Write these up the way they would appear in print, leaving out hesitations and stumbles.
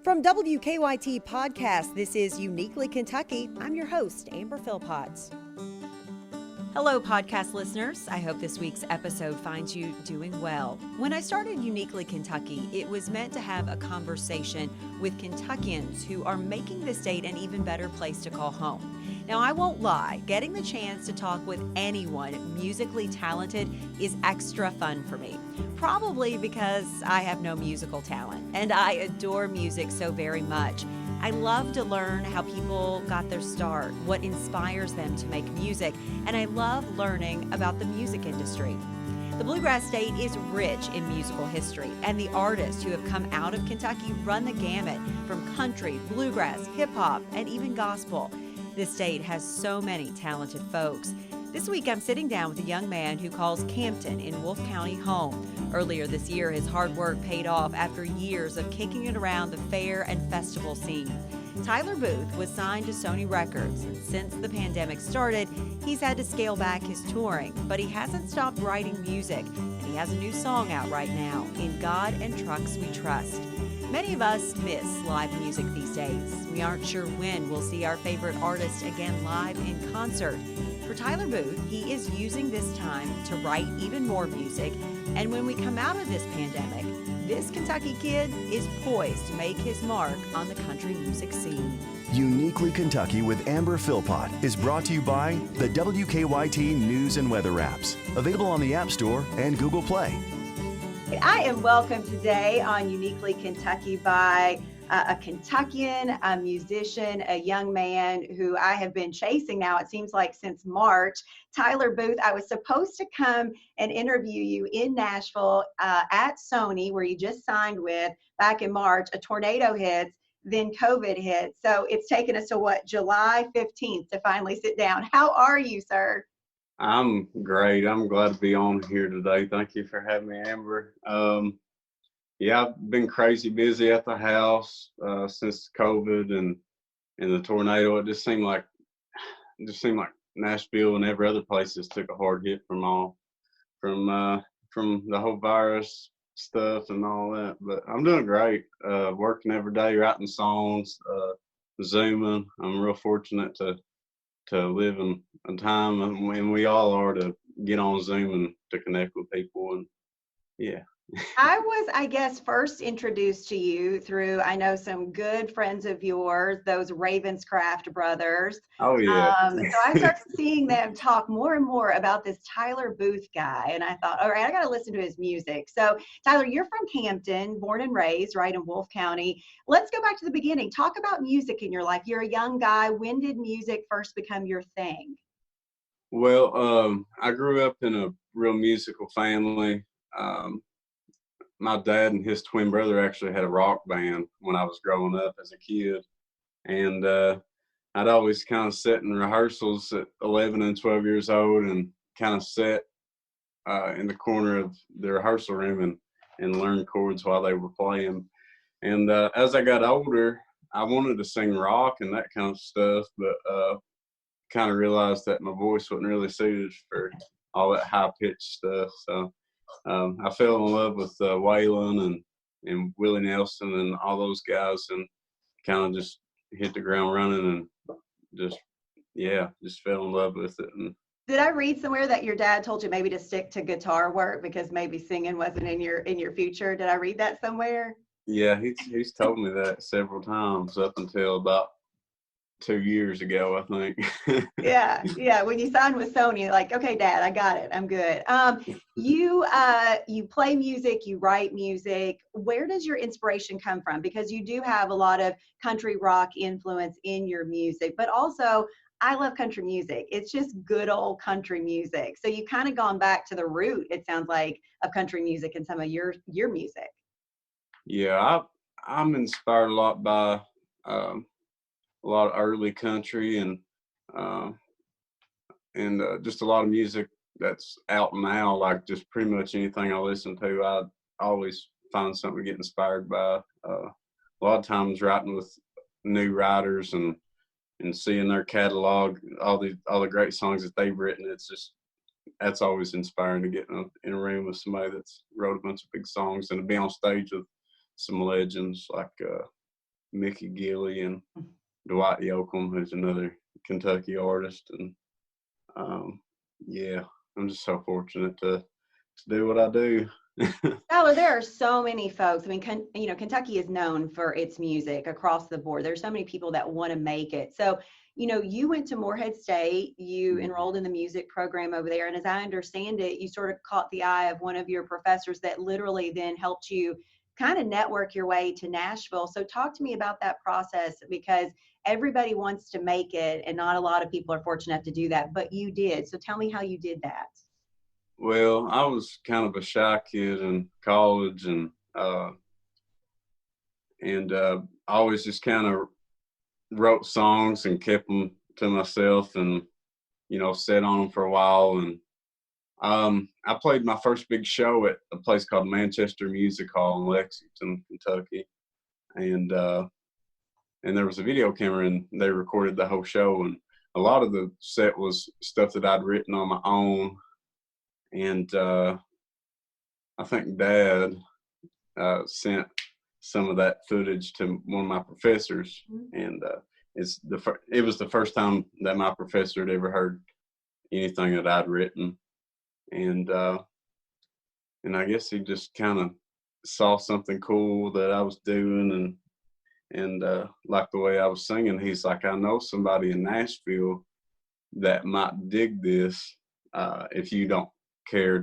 From WKYT Podcast, this is Uniquely Kentucky. I'm your host, Amber Philpott. Hello, podcast listeners. I hope this week's episode finds you doing well. When I started Uniquely Kentucky, it was meant to have a conversation with Kentuckians who are making the state an even better place to call home. Now, I won't lie, getting the chance to talk with anyone musically talented is extra fun for me. Probably because I have no musical talent, and I adore music so very much. I love to learn how people got their start, what inspires them to make music, and I love learning about the music industry. The Bluegrass State is rich in musical history, and the artists who have come out of Kentucky run the gamut from country, bluegrass, hip-hop, and even gospel. This state has so many talented folks. This week, I'm sitting down with a young man who calls Campton in Wolfe County home. Earlier this year, his hard work paid off after years of kicking it around the fair and festival scene. Tyler Booth was signed to Sony Records, and since the pandemic started, he's had to scale back his touring, but he hasn't stopped writing music, and he has a new song out right now, In God and Trucks We Trust. Many of us miss live music these days. We aren't sure when we'll see our favorite artist again live in concert. For Tyler Booth, he is using this time to write even more music, and when we come out of this pandemic, this Kentucky kid is poised to make his mark on the country music scene. Uniquely Kentucky with Amber Philpott is brought to you by the WKYT News and Weather apps, available on the App Store and Google Play. I am welcomed today on Uniquely Kentucky by a Kentuckian, a musician, a young man who I have been chasing now, it seems like since March. Tyler Booth, I was supposed to come and interview you in Nashville at Sony, where you just signed with back in March. A tornado hits, then COVID hits. So it's taken us to July 15th to finally sit down. How are you, sir? I'm great. I'm glad to be on here today. Thank you for having me, Amber. Yeah, I've been crazy busy at the house since COVID and the tornado. It just seemed like Nashville and every other place just took a hard hit from the whole virus stuff and all that. But I'm doing great. Working every day, writing songs, Zooming. I'm real fortunate to live in a time when we all are to get on Zoom and to connect with people. And yeah. I was, I guess, first introduced to you through, I know some good friends of yours, those Ravenscraft brothers. Oh, yeah. So I started seeing them talk more and more about this Tyler Booth guy. And I thought, all right, I got to listen to his music. So Tyler, you're from Campton, born and raised, right, in Wolfe County. Let's go back to the beginning. Talk about music in your life. You're a young guy. When did music first become your thing? Well, I grew up in a real musical family. My dad and his twin brother actually had a rock band when I was growing up as a kid. And I'd always kind of sit in rehearsals at 11 and 12 years old and kind of sit in the corner of the rehearsal room and learn chords while they were playing. And as I got older, I wanted to sing rock and that kind of stuff, but kind of realized that my voice wasn't really suited for all that high-pitched stuff. So I fell in love with Waylon and Willie Nelson and all those guys, and kind of just hit the ground running and just fell in love with it. And did I read somewhere that your dad told you maybe to stick to guitar work because maybe singing wasn't in your future? Did I read that somewhere? Yeah, he's told me that several times up until about 2 years ago, I think. Yeah. When you signed with Sony, you're like, okay, Dad, I got it. I'm good. You play music, you write music. Where does your inspiration come from? Because you do have a lot of country rock influence in your music, but also I love country music. It's just good old country music. So you kind of gone back to the root, it sounds like, of country music and some of your music. Yeah, I'm inspired a lot by a lot of early country and just a lot of music that's out now. Like just pretty much anything I listen to, I always find something to get inspired by. A lot of times writing with new writers and seeing their catalog, all the great songs that they've written. That's always inspiring to get in a room with somebody that's wrote a bunch of big songs and to be on stage with some legends like Mickey Gilley and Dwight Yoakam, who's another Kentucky artist. And yeah, I'm just so fortunate to do what I do. Tyler, there are so many folks. I mean, Kentucky is known for its music across the board. There's so many people that want to make it. So, you went to Morehead State, you enrolled in the music program over there. And as I understand it, you sort of caught the eye of one of your professors that literally then helped you kind of network your way to Nashville. So talk to me about that process, because everybody wants to make it and not a lot of people are fortunate enough to do that, but you did. So tell me how you did that. Well, I was kind of a shy kid in college, and I always just kind of wrote songs and kept them to myself, and sat on them for a while. And I played my first big show at a place called Manchester Music Hall in Lexington, Kentucky, and there was a video camera, and they recorded the whole show. And a lot of the set was stuff that I'd written on my own. And I think Dad sent some of that footage to one of my professors, and it was the first time that my professor had ever heard anything that I'd written, and I guess he just kind of saw something cool that I was doing, and liked the way I was singing. He's like, I know somebody in Nashville that might dig this. If you don't care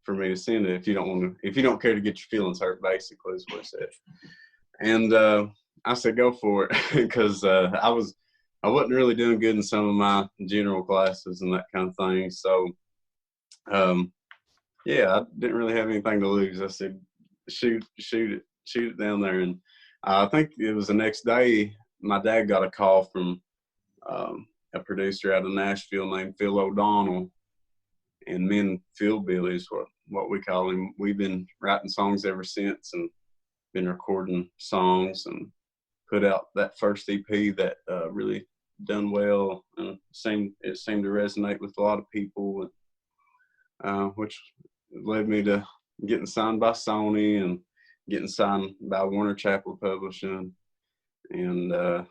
for me to send it, if you don't care to get your feelings hurt, basically is what I said. And I said, go for it, because I wasn't really doing good in some of my general classes and that kind of thing. So yeah, I didn't really have anything to lose. I said, shoot it down there. And I think it was the next day, my dad got a call from a producer out of Nashville named Phil O'Donnell. And me and Phil Billy is what we call him. We've been writing songs ever since, and been recording songs, and put out that first EP that really done well, and it seemed to resonate with a lot of people, which led me to getting signed by Sony and getting signed by Warner Chappell Publishing. And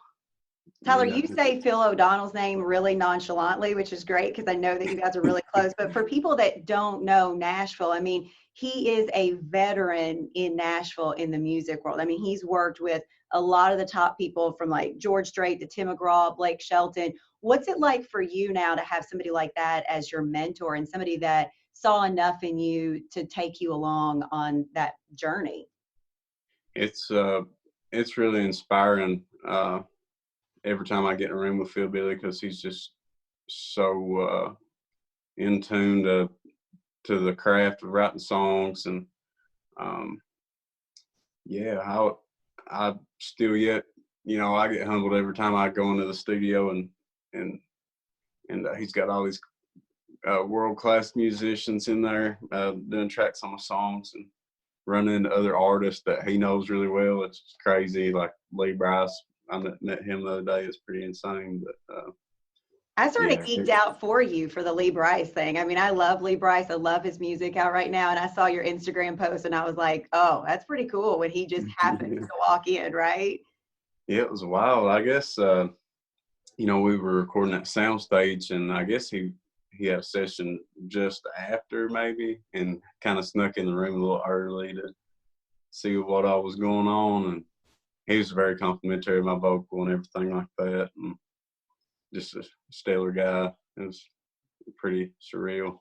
Tyler, you say Phil O'Donnell's name really nonchalantly, which is great because I know that you guys are really close. But for people that don't know Nashville, I mean, he is a veteran in Nashville in the music world. I mean, he's worked with a lot of the top people, from like George Strait to Tim McGraw, Blake Shelton. What's it like for you now to have somebody like that as your mentor, and somebody that saw enough in you to take you along on that journey? It's really inspiring. Every time I get in a room with Phil Billy, because he's just so in tune to the craft of writing songs. And yeah, I still yet, I get humbled every time I go into the studio, and he's got all these world-class musicians in there doing tracks on the songs, and running into other artists that he knows really well. It's crazy, like Lee Bryce. I met him the other day. It's pretty insane. But I sort of geeked out for you for the Lee Bryce thing. I mean, I love Lee Bryce. I love his music out right now. And I saw your Instagram post, and I was like, oh, that's pretty cool when he just happened to walk in, right? Yeah, it was wild. I guess, we were recording at Soundstage, and I guess he had a session just after, maybe, and kind of snuck in the room a little early to see what all was going on. And he was very complimentary of my vocal and everything like that, and just a stellar guy. It was pretty surreal.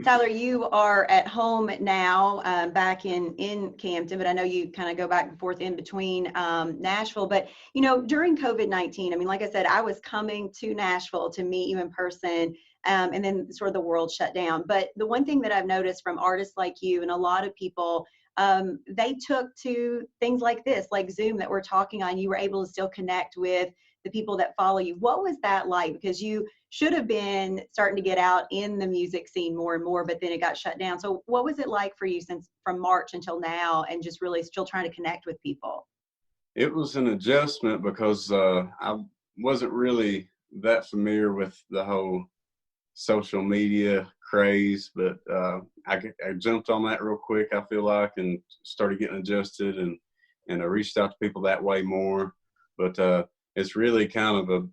Tyler, you are at home now, back in Campton, but I know you kind of go back and forth in between Nashville. But, during COVID-19, I mean, like I said, I was coming to Nashville to meet you in person, and then sort of the world shut down. But the one thing that I've noticed from artists like you and a lot of people, they took to things like this, like Zoom that we're talking on. You were able to still connect with the people that follow you. What was that like? Because you should have been starting to get out in the music scene more and more, but then it got shut down. So what was it like for you since from March until now, and just really still trying to connect with people? It was an adjustment, because I wasn't really that familiar with the whole social media craze, but I jumped on that real quick, I feel like, and started getting adjusted. And and I reached out to people that way more. But it's really kind of a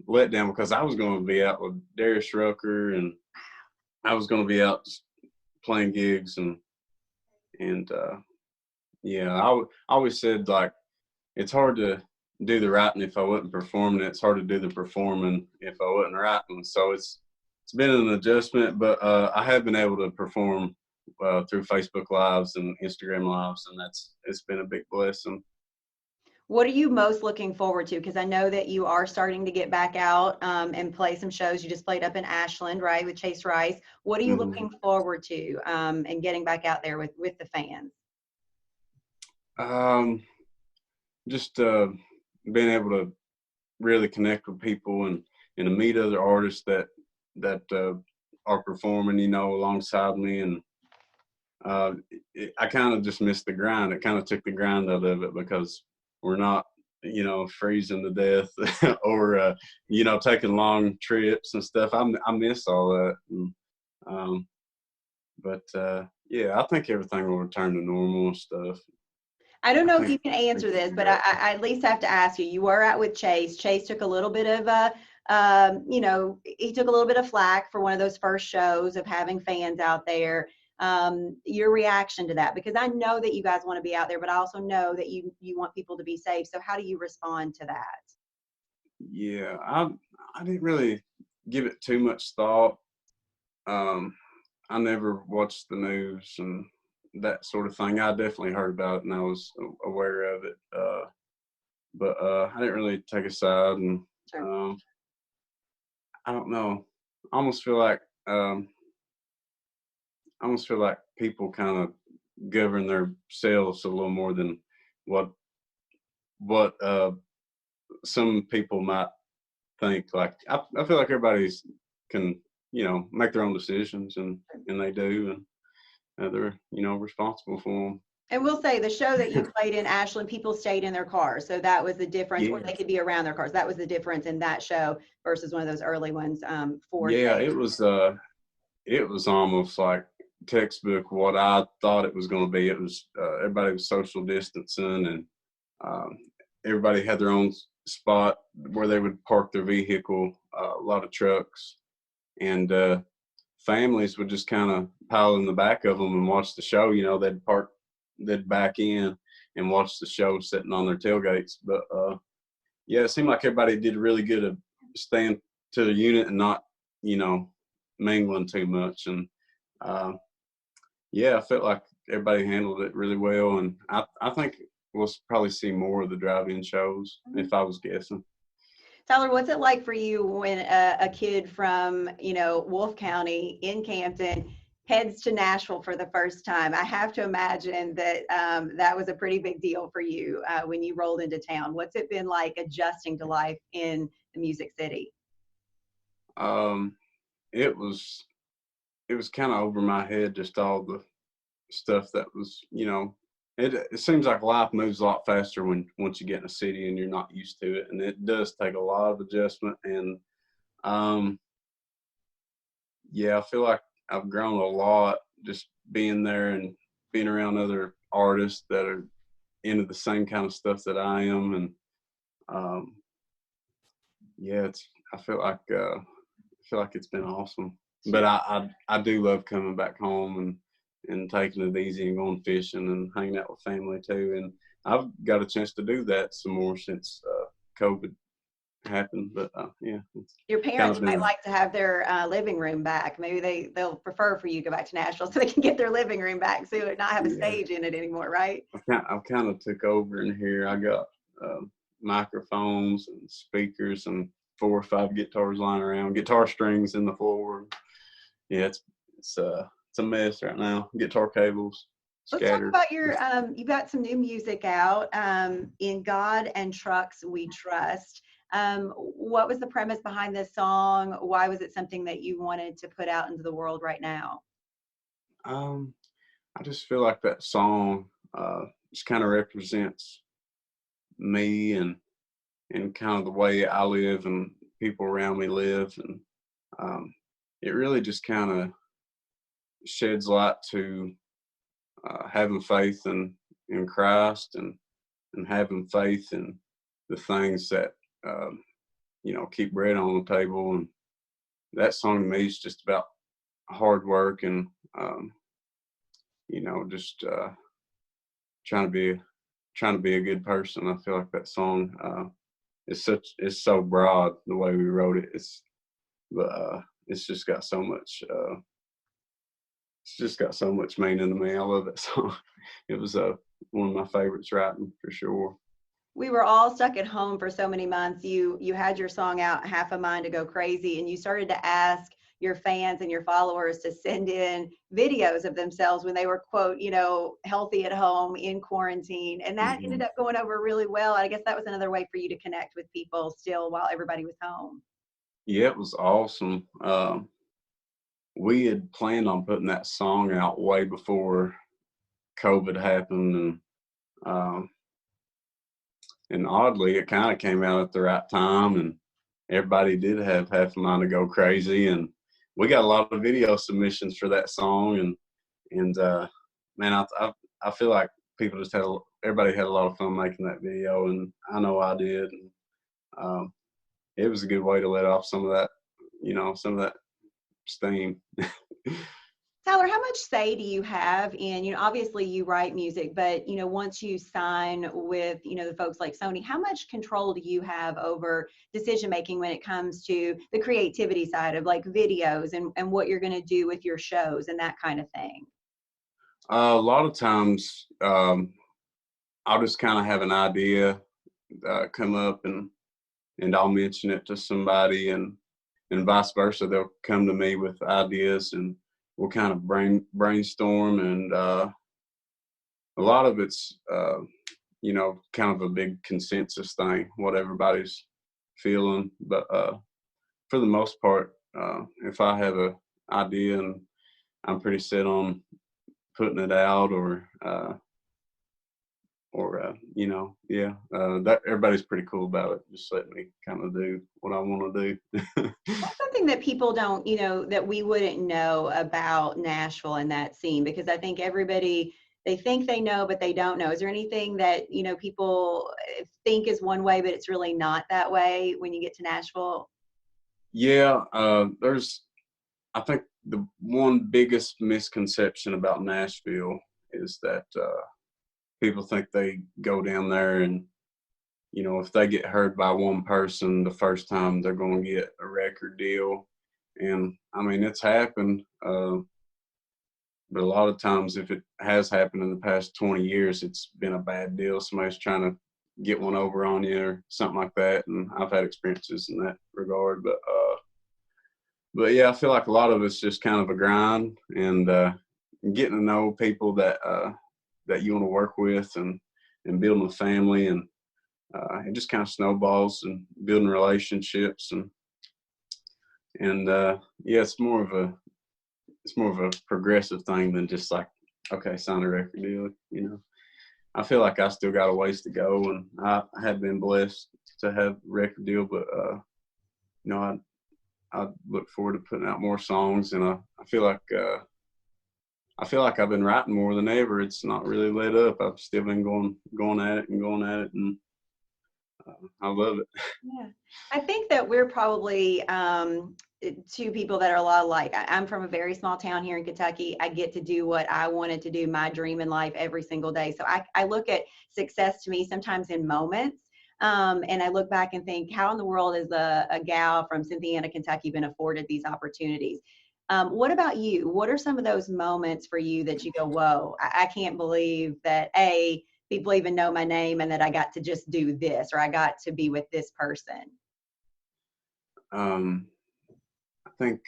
letdown because I was going to be out with Darius Rucker, and I was going to be out just playing gigs, and yeah, I always said, like, it's hard to do the writing if I wasn't performing. It's hard to do the performing if I wasn't writing. So it's been an adjustment, but I have been able to perform through Facebook Lives and Instagram Lives, and it's been a big blessing. What are you most looking forward to? Because I know that you are starting to get back out and play some shows. You just played up in Ashland, right, with Chase Rice. What are you looking forward to and getting back out there with the fans? Just being able to really connect with people and to meet other artists that are performing, you know, alongside me. And I kind of just missed the grind. It kind of took the grind out of it because we're not, you know, freezing to death or, you know, taking long trips and stuff. I miss all that. And, yeah, I think everything will return to normal and stuff. I don't know if you can answer this, but I at least have to ask you. You were out with Chase. Chase took a little bit of you know, he took a little bit of flack for one of those first shows of having fans out there. Your reaction to that, because I know that you guys want to be out there, but I also know that you want people to be safe. So how do you respond to that? Yeah, I didn't really give it too much thought. I never watched the news and that sort of thing. I definitely heard about it and I was aware of it. But I didn't really take a side, and Sure. I don't know. I almost feel like people kind of govern themselves a little more than what some people might think. Like I feel like everybody's can, you know, make their own decisions, and they do, and they're, you know, responsible for them. And we'll say the show that you played in Ashland, people stayed in their cars. So that was the difference, or they could be around their cars. That was the difference in that show versus one of those early ones. Yeah, it was almost like textbook what I thought it was going to be. It was everybody was social distancing, and everybody had their own spot where they would park their vehicle. A lot of trucks, and families would just kind of pile in the back of them and watch the show. You know, they'd back in and watch the show sitting on their tailgates. But yeah, it seemed like everybody did really good at staying to the unit and not, you know, mingling too much. And yeah, I felt like everybody handled it really well. And I think we'll probably see more of the drive-in shows if I was guessing. Tyler, what's it like for you when a kid from, you know, Wolfe County in Campton heads to Nashville for the first time? I have to imagine that that was a pretty big deal for you when you rolled into town. What's it been like adjusting to life in the Music City? It was kind of over my head, just all the stuff that was, you know, it seems like life moves a lot faster once you get in a city and you're not used to it, and it does take a lot of adjustment. And yeah, I feel like I've grown a lot just being there and being around other artists that are into the same kind of stuff that I am. And yeah, I feel like it's been awesome. But I do love coming back home and taking it easy and going fishing and hanging out with family too. And I've got a chance to do that some more since COVID happened. But yeah, your parents might like to have their living room back. Maybe they'll prefer for you to go back to Nashville so they can get their living room back, so it not have a stage in it anymore, right? I've kind of took over in here. I got microphones and speakers and 4 or 5 guitars lying around, guitar strings in the floor. Yeah, it's a mess right now. Guitar cables scattered. Let's talk about you've got some new music out, In God and Trucks We Trust. What was the premise behind this song? Why was it something that you wanted to put out into the world right now? I just feel like that song just kind of represents me and kind of the way I live and people around me live. And it really just kind of sheds light to having faith in Christ and having faith in the things that, keep bread on the table. And that song to me is just about hard work and, just trying to be a good person. I feel like that song it's so broad the way we wrote it. It's just got so much. It's just got so much meaning to me. I love that song. It was one of my favorites writing for sure. We were all stuck at home for so many months. You had your song out, Half a Mind to Go Crazy, and you started to ask your fans and your followers to send in videos of themselves when they were, quote, healthy at home in quarantine. And that ended up going over really well. I guess that was another way for you to connect with people still while everybody was home. Yeah, it was awesome. We had planned on putting that song out way before COVID happened. And oddly, it kind of came out at the right time, and everybody did have Half a Mind to Go Crazy. And we got a lot of video submissions for that song. And man, I feel like people everybody had a lot of fun making that video, and I know I did. And it was a good way to let off some of that steam. Tyler, how much say do you have in, obviously you write music, but, once you sign with, the folks like Sony, how much control do you have over decision-making when it comes to the creativity side of like videos and what you're going to do with your shows and that kind of thing? A lot of times I'll just kind of have an idea come up and I'll mention it to somebody and vice versa. They'll come to me with ideas and we'll kind of brainstorm, and a lot of it's, kind of a big consensus thing, what everybody's feeling. But for the most part, if I have an idea and I'm pretty set on putting it out that everybody's pretty cool about it. Just let me kind of do what I want to do. What's something that people don't, that we wouldn't know about Nashville and that scene? Because I think everybody, they think they know, but they don't know. Is there anything that, people think is one way, but it's really not that way when you get to Nashville? Yeah, I think the one biggest misconception about Nashville is that people think they go down there and, if they get heard by one person the first time, they're going to get a record deal. And I mean, it's happened. But a lot of times, if it has happened in the past 20 years, it's been a bad deal. Somebody's trying to get one over on you or something like that. And I've had experiences in that regard. But yeah, I feel like a lot of it's just kind of a grind and getting to know people that you want to work with and building a family, and it just kind of snowballs and building relationships and yeah, it's more of a progressive thing than just like, okay, sign a record deal. I feel like I still got a ways to go, and I have been blessed to have a record deal, but I look forward to putting out more songs, and I feel like I've been writing more than ever. It's not really let up. I've still been going at it, and I love it. Yeah, I think that we're probably two people that are a lot alike. I'm from a very small town here in Kentucky. I get to do what I wanted to do, my dream in life, every single day. So I look at success to me sometimes in moments. And I look back and think, how in the world is a gal from Cynthiana, Kentucky been afforded these opportunities? What about you? What are some of those moments for you that you go, whoa, I can't believe that people even know my name and that I got to just do this, or I got to be with this person? I think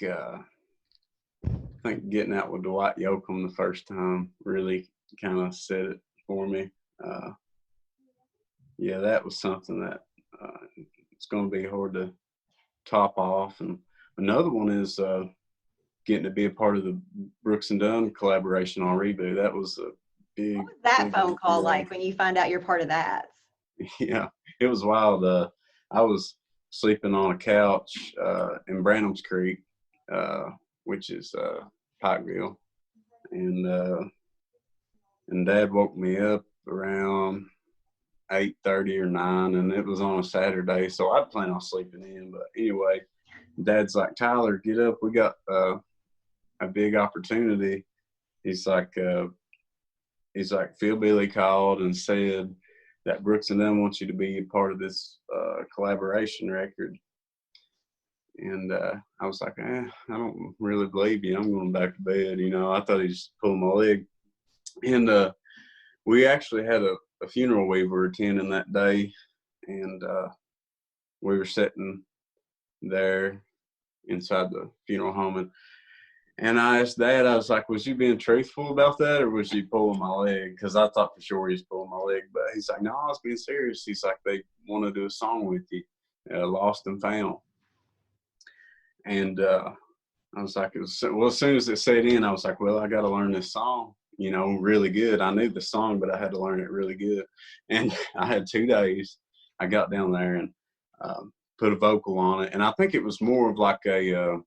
getting out with Dwight Yoakam the first time really kind of set it for me. Yeah, that was something that it's going to be hard to top off. And another one is getting to be a part of the Brooks and Dunn collaboration on Reboot. That was a big. What was that phone call like when you find out you're part of that? Yeah, it was wild. I was sleeping on a couch in Branham's Creek, which is Pikeville, and and Dad woke me up around 8:30 or 9, and it was on a Saturday, so I'd plan on sleeping in. But anyway, Dad's like, Tyler, get up. We got a big opportunity. He's like, Phil Billy called and said that Brooks and Dunn wants you to be a part of this collaboration record. And I was like, I don't really believe you. I'm going back to bed. You know, I thought he just pulled my leg. And we actually had a funeral we were attending that day, and we were sitting there inside the funeral home, and I asked Dad, I was like, was you being truthful about that, or was you pulling my leg? Because I thought for sure he was pulling my leg, but he's like, no, I was being serious. He's like, they want to do a song with you, Lost and Found. And I was like, as soon as it set in, I was like, well, I got to learn this song, you know, really good. I knew the song, but I had to learn it really good. And I had 2 days. I got down there and put a vocal on it. And I think it was more of like an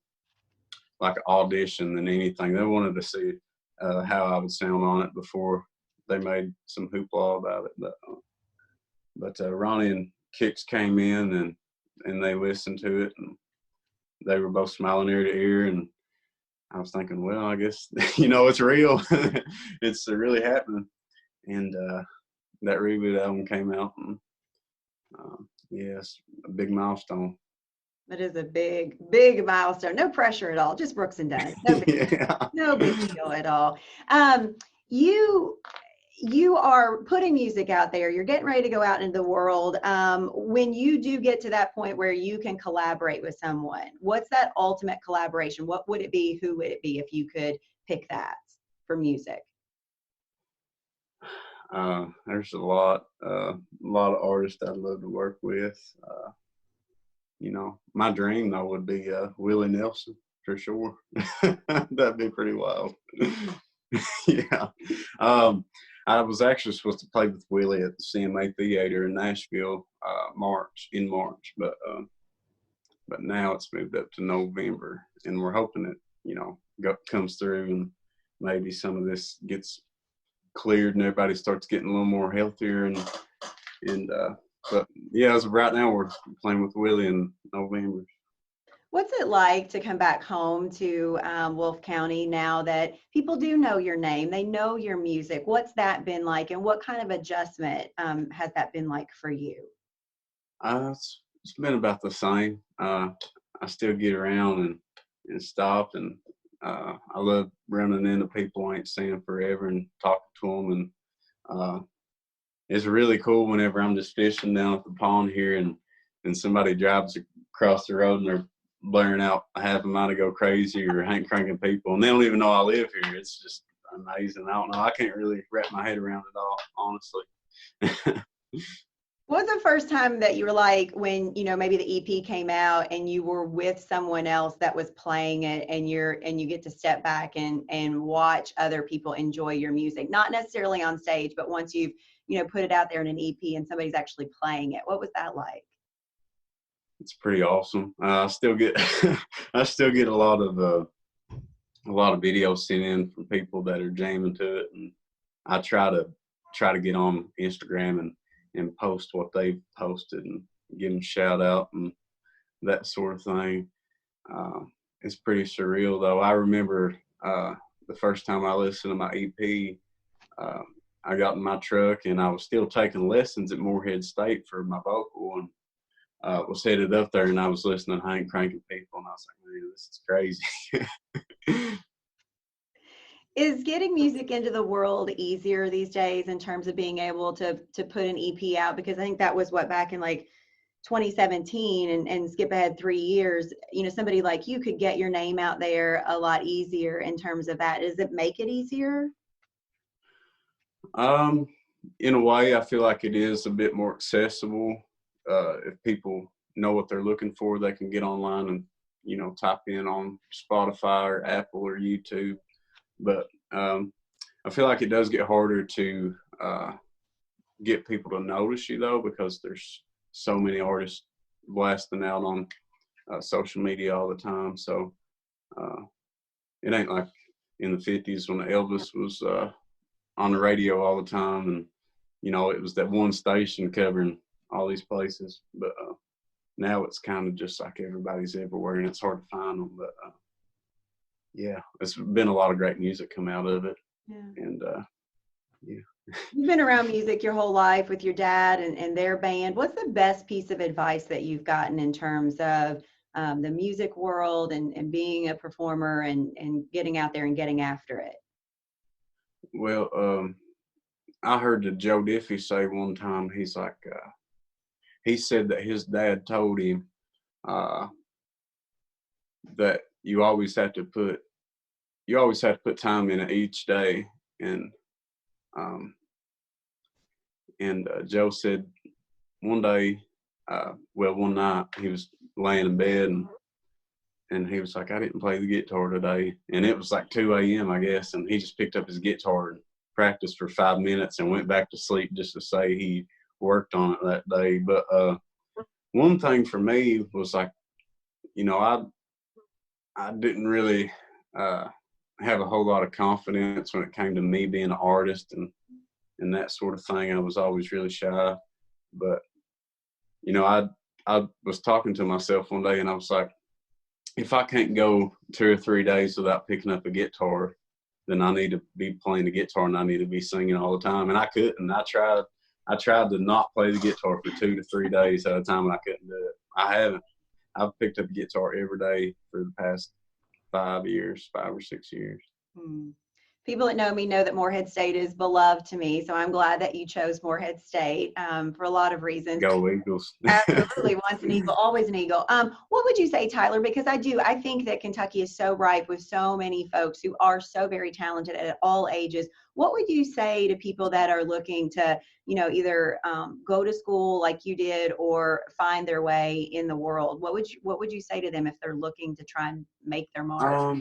audition than anything. They wanted to see how I would sound on it before they made some hoopla about it. But Ronnie and Kix came in and they listened to it, and they were both smiling ear to ear. And I was thinking, well, I guess, you know, it's real. It's really happening. And that reboot album came out, and it's a big milestone. That is a big, big milestone. No pressure at all. Just Brooks and Dunn. No big, no big deal at all. You are putting music out there. You're getting ready to go out into the world. When you do get to that point where you can collaborate with someone, what's that ultimate collaboration? What would it be? Who would it be if you could pick that for music? There's a lot of artists I'd love to work with. You know, my dream though would be Willie Nelson for sure. That'd be pretty wild. Yeah. I was actually supposed to play with Willie at the CMA Theater in Nashville in March, but now it's moved up to November, and we're hoping it, you know, comes through, and maybe some of this gets cleared and everybody starts getting a little more healthier, but yeah, as of right now, we're playing with Willie in November. What's it like to come back home to Wolfe County now that people do know your name, they know your music? What's that been like, and what kind of adjustment has that been like for you? It's been about the same. I still get around and stop, and I love running into people I ain't seen forever and talking to them, and it's really cool whenever I'm just fishing down at the pond here and somebody drives across the road and they're blaring out Half a Mind to Go Crazy or Hank Cranking People, and they don't even know I live here. It's just amazing. I don't know. I can't really wrap my head around it all, honestly. What was the first time that you were like, when, you know, maybe the EP came out and you were with someone else that was playing it, and you get to step back and watch other people enjoy your music, not necessarily on stage, but once you've, you know, put it out there in an EP and somebody's actually playing it? What was that like? It's pretty awesome. I still get a lot of videos sent in from people that are jamming to it, and I try to get on Instagram and post what they've posted and give them a shout out and that sort of thing. It's pretty surreal though. I remember the first time I listened to my EP, I got in my truck and I was still taking lessons at Morehead State for my vocal, and was headed up there, and I was listening to Hank Cranking People, and I was like, man, this is crazy. Is getting music into the world easier these days in terms of being able to put an EP out? Because I think that was back in like 2017, and skip ahead 3 years, you know, somebody like you could get your name out there a lot easier in terms of that. Does it make it easier? In a way, I feel like it is a bit more accessible. If people know what they're looking for, they can get online and, you know, type in on Spotify or Apple or YouTube. But I feel like it does get harder to get people to notice you though, because there's so many artists blasting out on social media all the time. So it ain't like in the 50s when Elvis was on the radio all the time, and it was that one station covering all these places. But now it's kind of just like everybody's everywhere, and it's hard to find them. But yeah, it's been a lot of great music come out of it. Yeah. And yeah. You've been around music your whole life with your dad and their band. What's the best piece of advice that you've gotten in terms of the music world and being a performer and getting out there and getting after it? Well, I heard that Joe Diffie say one time, he's like, he said that his dad told him that you always have to put time in it each day. And Joe said one day, one night he was laying in bed and he was like, I didn't play the guitar today. And it was like 2 a.m., I guess. And he just picked up his guitar and practiced for 5 minutes and went back to sleep just to say he worked on it that day. But one thing for me was like, I didn't really have a whole lot of confidence when it came to me being an artist and that sort of thing. I was always really shy. But, I was talking to myself one day and I was like, if I can't go 2 or 3 days without picking up a guitar, then I need to be playing the guitar and I need to be singing all the time. And I couldn't. I tried to not play the guitar for 2 to 3 days at a time, and I couldn't do it. I haven't. I've picked up a guitar every day for the past 5 or 6 years. People that know me know that Morehead State is beloved to me, so I'm glad that you chose Morehead State for a lot of reasons. Go Eagles. Absolutely. Once an Eagle, always an Eagle. What would you say, Tyler? Because I think that Kentucky is so ripe with so many folks who are so very talented at all ages. What would you say to people that are looking to, either go to school like you did or find their way in the world? What would you say to them if they're looking to try and make their mark?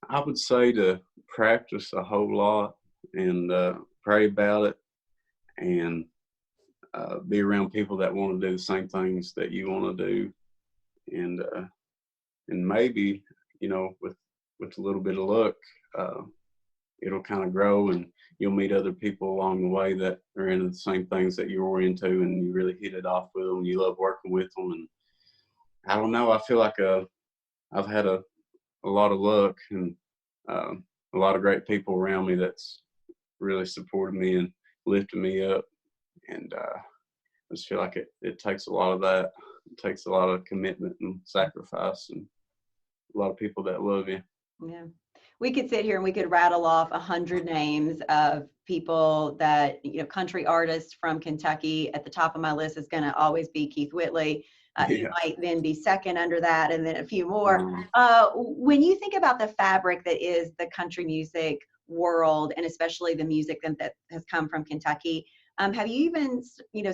I would say to practice a whole lot and pray about it and be around people that want to do the same things that you want to do. And maybe, with a little bit of luck, it'll kind of grow and you'll meet other people along the way that are into the same things that you're into and you really hit it off with them and you love working with them. And I don't know, I feel like I've had a lot of luck and a lot of great people around me that's really supported me and lifted me up. And I just feel like it takes a lot of that. It takes a lot of commitment and sacrifice and a lot of people that love you. Yeah. We could sit here and we could rattle off 100 names of people that, country artists from Kentucky. At the top of my list is going to always be Keith Whitley. You might then be second under that, and then a few more. When you think about the fabric that is the country music world, and especially the music that has come from Kentucky, have you even,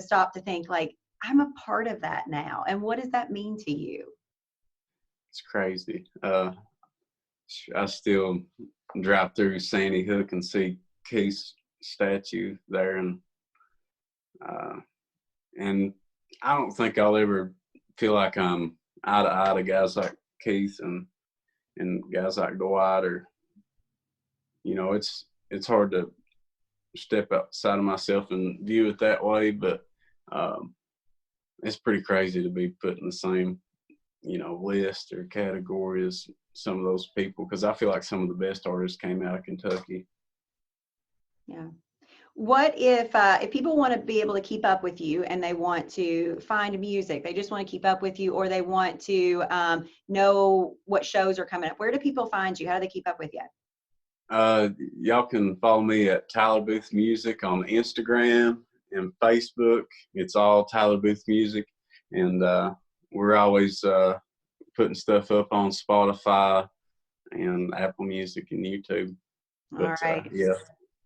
stopped to think like, I'm a part of that now, and what does that mean to you? It's crazy. I still drive through Sandy Hook and see Keith's statue there, and I don't think I'll ever feel like I'm eye to eye to guys like Keith and guys like Dwight, or it's hard to step outside of myself and view it that way, but it's pretty crazy to be put in the same list or category as some of those people, because I feel like some of the best artists came out of Kentucky. Yeah. What if people want to be able to keep up with you and they want to find music, they just want to keep up with you, or they want to know what shows are coming up? Where do people find you? How do they keep up with you? Y'all can follow me at Tyler Booth Music on Instagram and Facebook. It's all Tyler Booth Music. And we're always putting stuff up on Spotify and Apple Music and YouTube. But, all right. Yeah.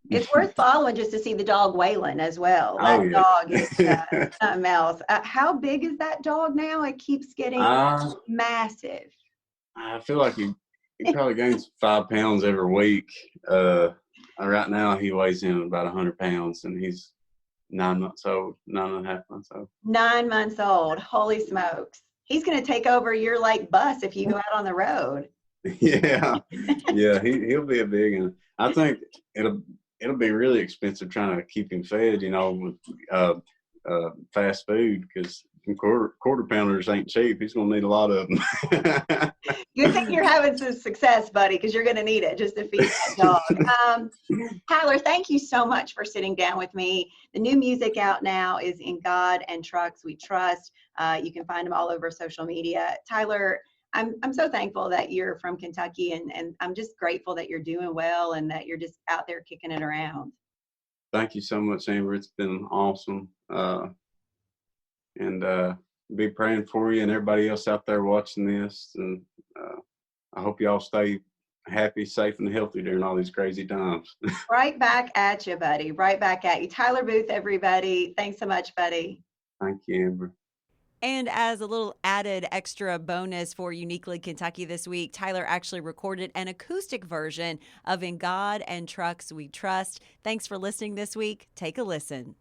It's worth following just to see the dog Waylon as well. That dog is something else. How big is that dog now? It keeps getting massive. I feel like he probably gains 5 pounds every week. Right now he weighs in about 100 pounds and he's 9 months old, 9.5 months old. 9 months old. Holy smokes. He's going to take over your bus if you go out on the road. Yeah. Yeah. He'll be a big one. I think it'll be really expensive trying to keep him fed, with fast food, because quarter pounders ain't cheap. He's gonna need a lot of them. Good thing you're having some success, buddy, because you're going to need it just to feed that dog. Tyler, thank you so much for sitting down with me. The new music out now is In God and Trucks We Trust. You can find them all over social media. Tyler, I'm so thankful that you're from Kentucky, and I'm just grateful that you're doing well and that you're just out there kicking it around. Thank you so much, Amber. It's been awesome. And be praying for you and everybody else out there watching this. And I hope y'all stay happy, safe, and healthy during all these crazy times. Right back at you, buddy. Right back at you. Tyler Booth, everybody. Thanks so much, buddy. Thank you, Amber. And as a little added extra bonus for Uniquely Kentucky this week, Tyler actually recorded an acoustic version of In God and Trucks We Trust. Thanks for listening this week. Take a listen.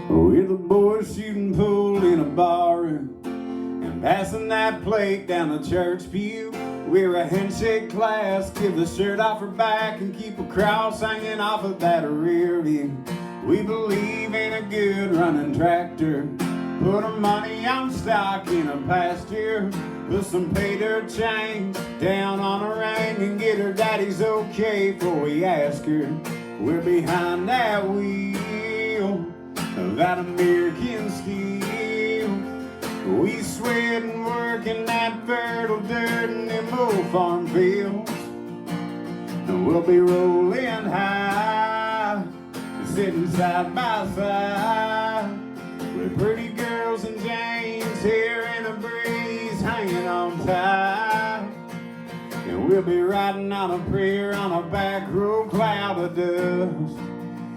We're the boys shooting pool in a barroom and passing that plate down the church pew. We're a handshake class, give the shirt off her back and keep a cross hanging off of that rear view. We believe in a good running tractor, put our money on stock in a pasture, put some pay dirt change down on a ring and get her daddy's okay before we ask her. We're behind that wheel of that American steel. We sweat and work in that fertile dirt in them old farm fields. And we'll be rolling high, sitting side by side, with pretty girls and James here in a breeze hanging on tight. And we'll be riding on a prayer on a back road cloud of dust.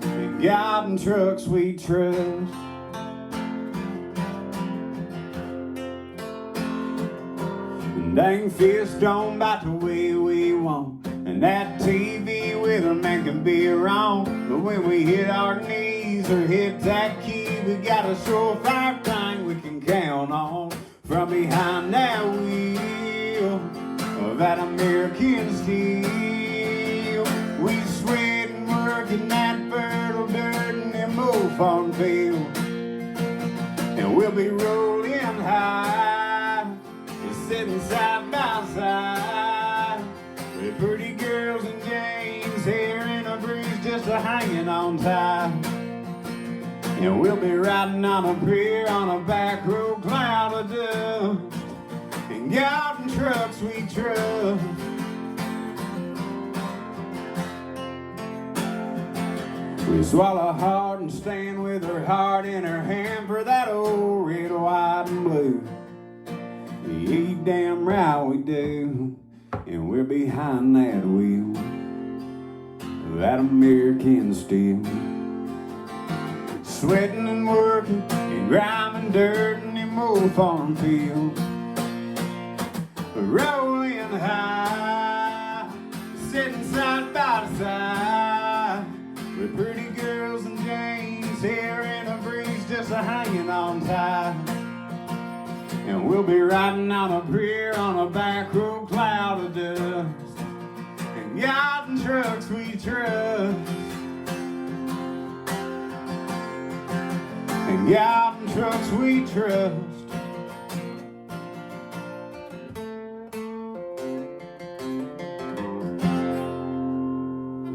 In God and trucks we trust. And dang fish don't bite the way we want, and that TV with a man can be wrong. But when we hit our knees or hit that key, we got a surefire thing we can count on. From behind that wheel of that American steel, we sweat and work in that fertile dirt in them old farm fields. And we'll be rolling high, sitting side by side, with pretty girls and James here in a breeze just a-hanging on tight. And we'll be riding on a pier on a back road cloud of dust. And God and trucks we trust. We swallow hard and stand with her heart in her hand for that old red, white, and blue. You damn right we do. And we're behind that wheel, that American steel. Sweating and working and grinding dirt in them old farm fields. Rolling high, sitting side by side, with pretty girls and James here in a breeze just a-hanging on tight. And we'll be riding on a pier on a back road cloud of dust. And God and trucks we trust. And God and trucks we trust.